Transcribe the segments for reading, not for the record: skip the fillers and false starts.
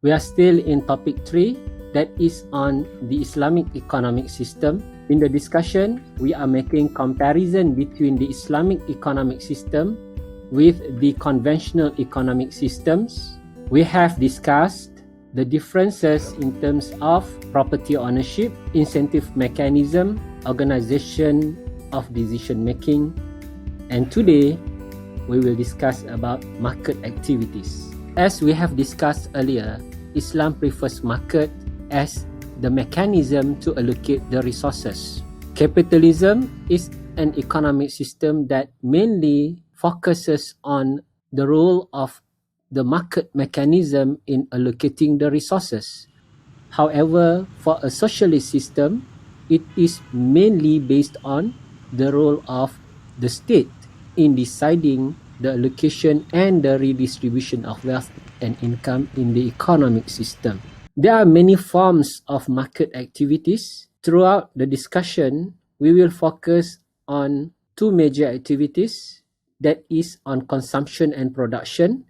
We are still in topic 3, that is on the Islamic economic system. In the discussion, we are making comparison between the Islamic economic system with the conventional economic systems. We have discussed the differences in terms of property ownership, incentive mechanism, organization of decision making, and today we will discuss about market activities. As we have discussed earlier, Islam prefers market as the mechanism to allocate the resources. Capitalism is an economic system that mainly focuses on the role of the market mechanism in allocating the resources. However, for a socialist system, it is mainly based on the role of the state in deciding the allocation and the redistribution of wealth and income in the economic system. There are many forms of market activities. Throughout the discussion, we will focus on two major activities, that is on consumption and production,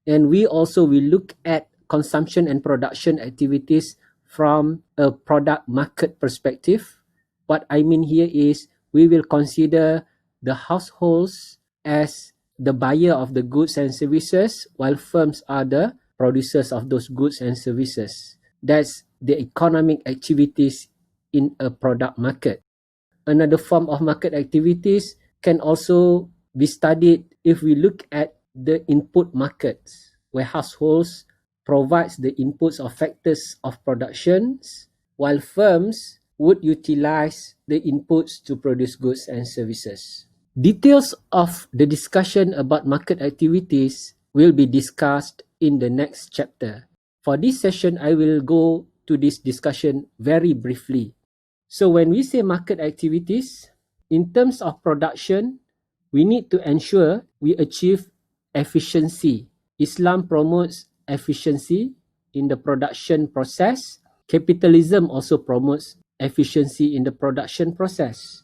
and we also will look at consumption and production activities from a product market perspective. What I mean here is we will consider the households as the buyer of the goods and services, while firms are the producers of those goods and services. That's the economic activities in a product market. Another form of market activities can also be studied if we look at the input markets, where households provides the inputs or factors of productions, while firms would utilize the inputs to produce goods and services. Details of the discussion about market activities will be discussed in the next chapter. For this session, I will go to this discussion very briefly. So when we say market activities, in terms of production, we need to ensure we achieve efficiency. Islam promotes efficiency in the production process. Capitalism also promotes efficiency in the production process.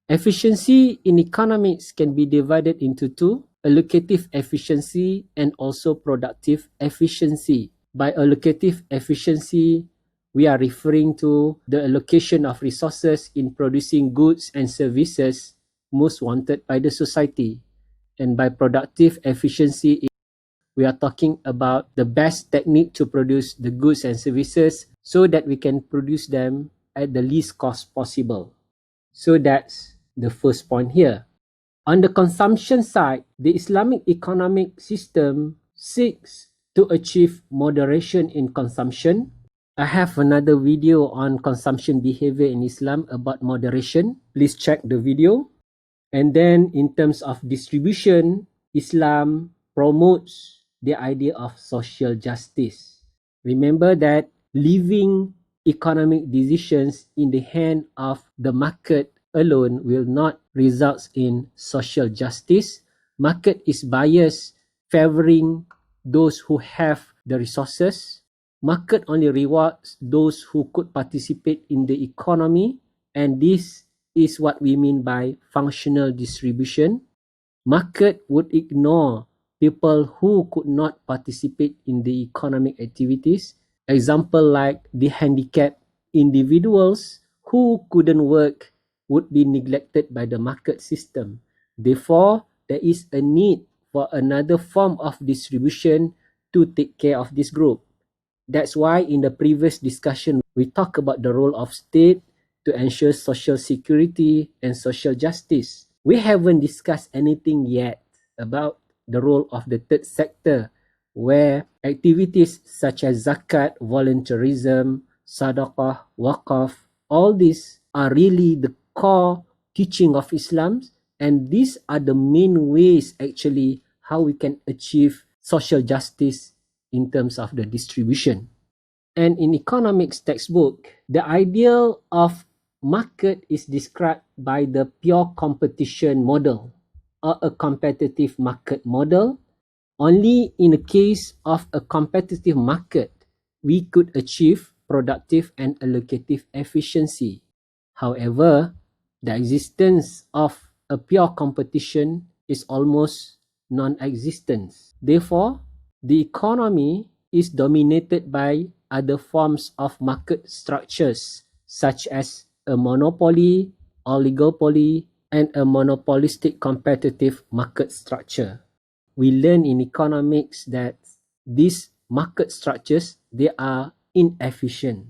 Efficiency in economics can be divided into two, allocative efficiency and also productive efficiency. By allocative efficiency, we are referring to the allocation of resources in producing goods and services most wanted by the society. And by productive efficiency, we are talking about the best technique to produce the goods and services so that we can produce them at the least cost possible. So that's the first point here. On the consumption side, the Islamic economic system seeks to achieve moderation in consumption. I have another video on consumption behavior in Islam about moderation. Please check the video. And then in terms of distribution, Islam promotes the idea of social justice. Remember that leaving economic decisions in the hand of the market alone will not result in social justice. Market is biased, favoring those who have the resources. Market only rewards those who could participate in the economy, and this is what we mean by functional distribution. Market would ignore people who could not participate in the economic activities. Example like the handicapped individuals who couldn't work would be neglected by the market system. Therefore, there is a need for another form of distribution to take care of this group. That's why in the previous discussion, we talk about the role of state to ensure social security and social justice. We haven't discussed anything yet about the role of the third sector, where activities such as zakat, volunteerism, sadaqah, waqaf, all these are really the core teaching of Islam, and these are the main ways actually how we can achieve social justice in terms of the distribution. And in economics textbook, the ideal of market is described by the pure competition model or a competitive market model. Only in the case of a competitive market, we could achieve productive and allocative efficiency. However, the existence of a pure competition is almost non-existent. Therefore, the economy is dominated by other forms of market structures, such as a monopoly, oligopoly, and a monopolistic competitive market structure. We learn in economics that these market structures, they are inefficient.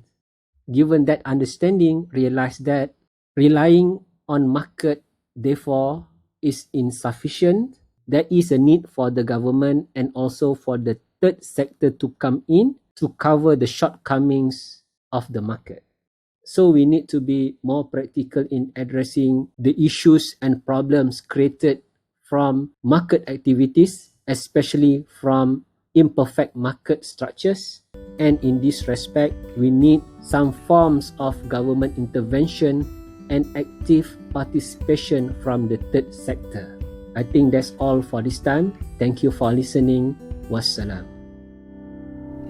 Given that understanding, realize that relying on market, therefore, is insufficient. There is a need for the government and also for the third sector to come in to cover the shortcomings of the market. So we need to be more practical in addressing the issues and problems created from market activities, especially from imperfect market structures. And in this respect, we need some forms of government intervention and active participation from the third sector. I think that's all for this time. Thank you for listening. Wassalam.